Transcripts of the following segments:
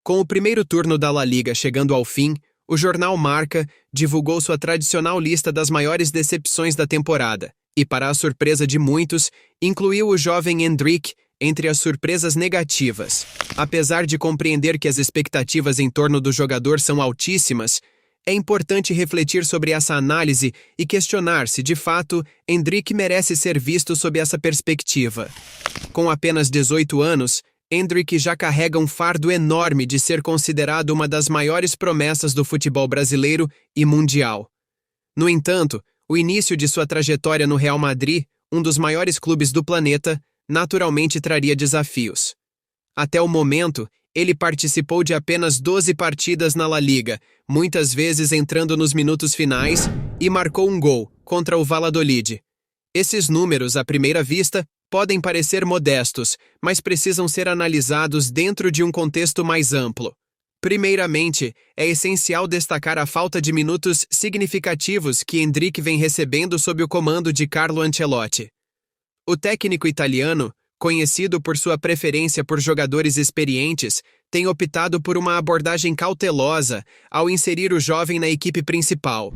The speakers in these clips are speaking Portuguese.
Com o primeiro turno da La Liga chegando ao fim, o jornal Marca divulgou sua tradicional lista das maiores decepções da temporada, e para a surpresa de muitos, incluiu o jovem Endrick entre as surpresas negativas. Apesar de compreender que as expectativas em torno do jogador são altíssimas, é importante refletir sobre essa análise e questionar se, de fato, Endrick merece ser visto sob essa perspectiva. Com apenas 18 anos, Endrick já carrega um fardo enorme de ser considerado uma das maiores promessas do futebol brasileiro e mundial. No entanto, o início de sua trajetória no Real Madrid, um dos maiores clubes do planeta, naturalmente traria desafios. Até o momento, ele participou de apenas 12 partidas na La Liga, muitas vezes entrando nos minutos finais, e marcou um gol contra o Valladolid. Esses números, à primeira vista, podem parecer modestos, mas precisam ser analisados dentro de um contexto mais amplo. Primeiramente, é essencial destacar a falta de minutos significativos que Endrick vem recebendo sob o comando de Carlo Ancelotti. O técnico italiano, conhecido por sua preferência por jogadores experientes, tem optado por uma abordagem cautelosa ao inserir o jovem na equipe principal.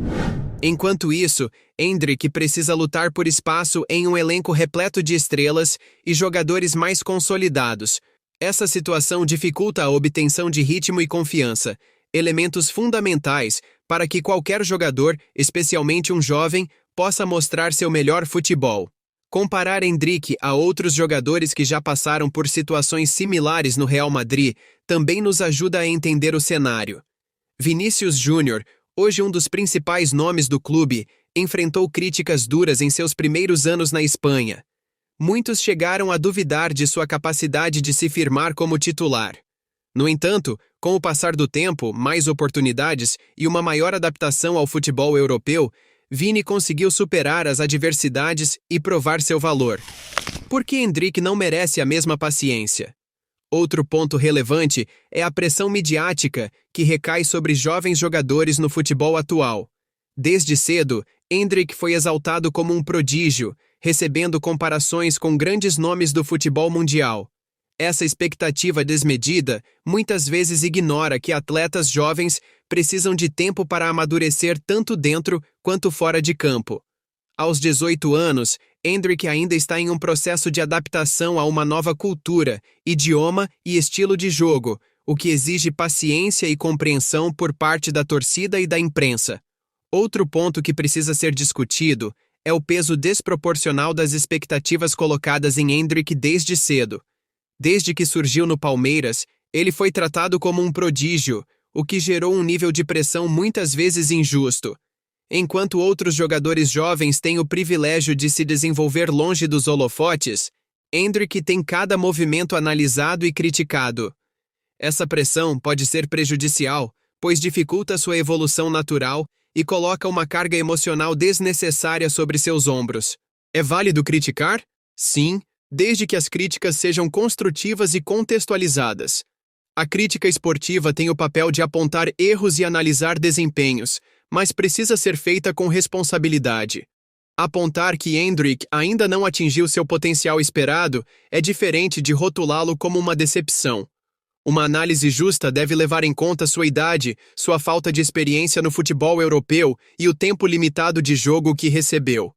Enquanto isso, Endrick precisa lutar por espaço em um elenco repleto de estrelas e jogadores mais consolidados. Essa situação dificulta a obtenção de ritmo e confiança, elementos fundamentais para que qualquer jogador, especialmente um jovem, possa mostrar seu melhor futebol. Comparar Endrick a outros jogadores que já passaram por situações similares no Real Madrid também nos ajuda a entender o cenário. Vinícius Júnior, hoje um dos principais nomes do clube, enfrentou críticas duras em seus primeiros anos na Espanha. Muitos chegaram a duvidar de sua capacidade de se firmar como titular. No entanto, com o passar do tempo, mais oportunidades e uma maior adaptação ao futebol europeu, Vini conseguiu superar as adversidades e provar seu valor. Por que Endrick não merece a mesma paciência? Outro ponto relevante é a pressão midiática que recai sobre jovens jogadores no futebol atual. Desde cedo, Endrick foi exaltado como um prodígio, recebendo comparações com grandes nomes do futebol mundial. Essa expectativa desmedida muitas vezes ignora que atletas jovens precisam de tempo para amadurecer tanto dentro quanto fora de campo. Aos 18 anos, Endrick ainda está em um processo de adaptação a uma nova cultura, idioma e estilo de jogo, o que exige paciência e compreensão por parte da torcida e da imprensa. Outro ponto que precisa ser discutido é o peso desproporcional das expectativas colocadas em Endrick desde cedo. Desde que surgiu no Palmeiras, ele foi tratado como um prodígio, o que gerou um nível de pressão muitas vezes injusto. Enquanto outros jogadores jovens têm o privilégio de se desenvolver longe dos holofotes, Endrick tem cada movimento analisado e criticado. Essa pressão pode ser prejudicial, pois dificulta sua evolução natural e coloca uma carga emocional desnecessária sobre seus ombros. É válido criticar? Sim, desde que as críticas sejam construtivas e contextualizadas. A crítica esportiva tem o papel de apontar erros e analisar desempenhos, mas precisa ser feita com responsabilidade. Apontar que Endrick ainda não atingiu seu potencial esperado é diferente de rotulá-lo como uma decepção. Uma análise justa deve levar em conta sua idade, sua falta de experiência no futebol europeu e o tempo limitado de jogo que recebeu.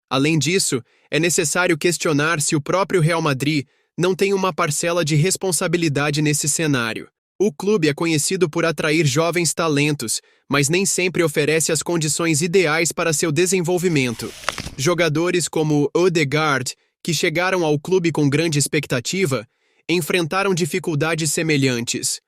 Além disso, é necessário questionar se o próprio Real Madrid não tem uma parcela de responsabilidade nesse cenário. O clube é conhecido por atrair jovens talentos, mas nem sempre oferece as condições ideais para seu desenvolvimento. Jogadores como Ødegaard, que chegaram ao clube com grande expectativa, enfrentaram dificuldades semelhantes.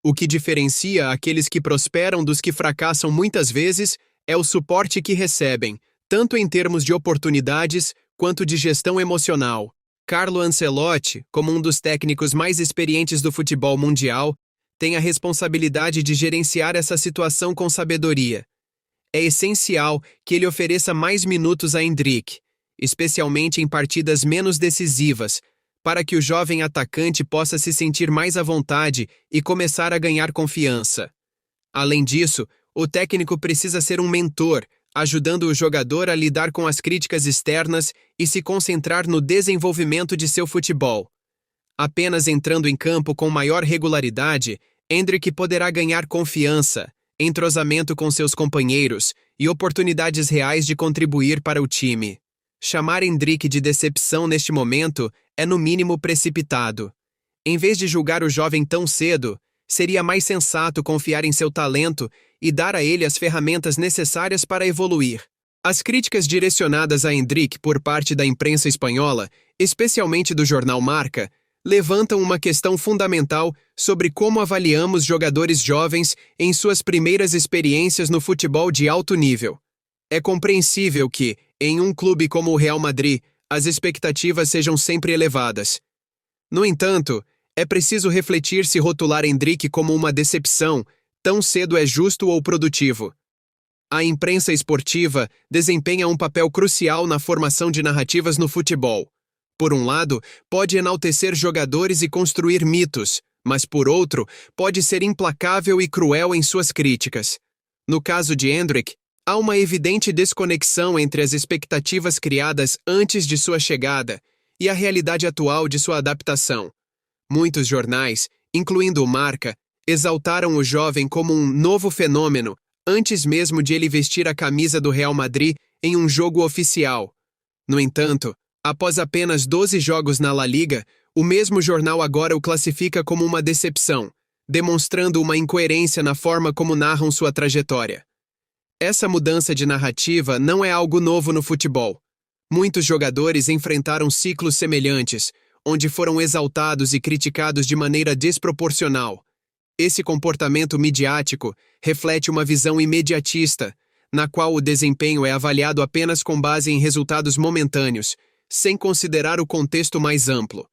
O que diferencia aqueles que prosperam dos que fracassam muitas vezes é o suporte que recebem, tanto em termos de oportunidades quanto de gestão emocional. Carlo Ancelotti, como um dos técnicos mais experientes do futebol mundial, tem a responsabilidade de gerenciar essa situação com sabedoria. É essencial que ele ofereça mais minutos a Endrick, especialmente em partidas menos decisivas, para que o jovem atacante possa se sentir mais à vontade e começar a ganhar confiança. Além disso, o técnico precisa ser um mentor, ajudando o jogador a lidar com as críticas externas e se concentrar no desenvolvimento de seu futebol. Apenas entrando em campo com maior regularidade, Endrick poderá ganhar confiança, entrosamento com seus companheiros e oportunidades reais de contribuir para o time. Chamar Endrick de decepção neste momento é no mínimo precipitado. Em vez de julgar o jovem tão cedo, seria mais sensato confiar em seu talento e dar a ele as ferramentas necessárias para evoluir. As críticas direcionadas a Endrick por parte da imprensa espanhola, especialmente do jornal Marca, levantam uma questão fundamental sobre como avaliamos jogadores jovens em suas primeiras experiências no futebol de alto nível. É compreensível que, em um clube como o Real Madrid, as expectativas sejam sempre elevadas. No entanto, é preciso refletir se rotular Endrick como uma decepção tão cedo é justo ou produtivo. A imprensa esportiva desempenha um papel crucial na formação de narrativas no futebol. Por um lado, pode enaltecer jogadores e construir mitos, mas por outro, pode ser implacável e cruel em suas críticas. No caso de Endrick, há uma evidente desconexão entre as expectativas criadas antes de sua chegada e a realidade atual de sua adaptação. Muitos jornais, incluindo o Marca, exaltaram o jovem como um novo fenômeno antes mesmo de ele vestir a camisa do Real Madrid em um jogo oficial. No entanto, após apenas 12 jogos na La Liga, o mesmo jornal agora o classifica como uma decepção, demonstrando uma incoerência na forma como narram sua trajetória. Essa mudança de narrativa não é algo novo no futebol. Muitos jogadores enfrentaram ciclos semelhantes, onde foram exaltados e criticados de maneira desproporcional. Esse comportamento midiático reflete uma visão imediatista, na qual o desempenho é avaliado apenas com base em resultados momentâneos, sem considerar o contexto mais amplo.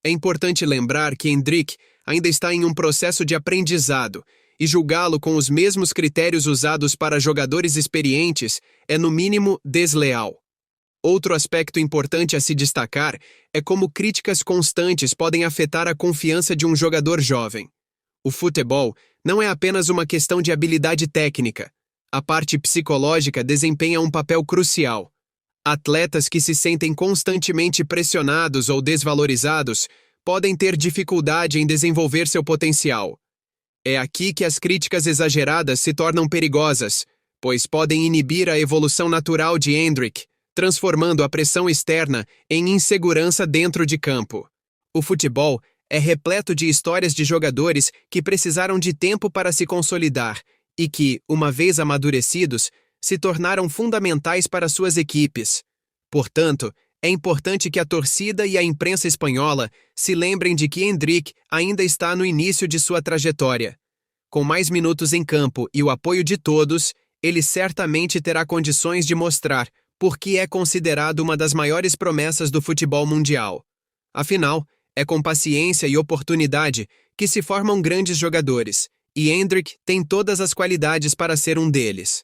É importante lembrar que Endrick ainda está em um processo de aprendizado, e julgá-lo com os mesmos critérios usados para jogadores experientes é, no mínimo, desleal. Outro aspecto importante a se destacar é como críticas constantes podem afetar a confiança de um jogador jovem. O futebol não é apenas uma questão de habilidade técnica. A parte psicológica desempenha um papel crucial. Atletas que se sentem constantemente pressionados ou desvalorizados podem ter dificuldade em desenvolver seu potencial. É aqui que as críticas exageradas se tornam perigosas, pois podem inibir a evolução natural de Endrick, transformando a pressão externa em insegurança dentro de campo. O futebol é repleto de histórias de jogadores que precisaram de tempo para se consolidar e que, uma vez amadurecidos, se tornaram fundamentais para suas equipes. Portanto, é importante que a torcida e a imprensa espanhola se lembrem de que Endrick ainda está no início de sua trajetória. Com mais minutos em campo e o apoio de todos, ele certamente terá condições de mostrar por que é considerado uma das maiores promessas do futebol mundial. Afinal, é com paciência e oportunidade que se formam grandes jogadores, e Endrick tem todas as qualidades para ser um deles.